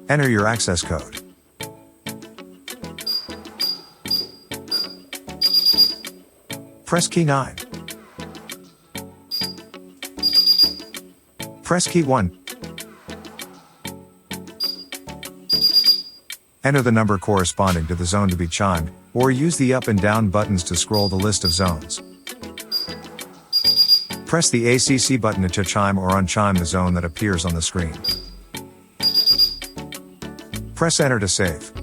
Enter your access code. Press key 9. Press key 1. Enter the number corresponding to the zone to be chimed, or use the up and down buttons to scroll the list of zones. Press the ACC button to chime or unchime the zone that appears on the screen. Press enter to save.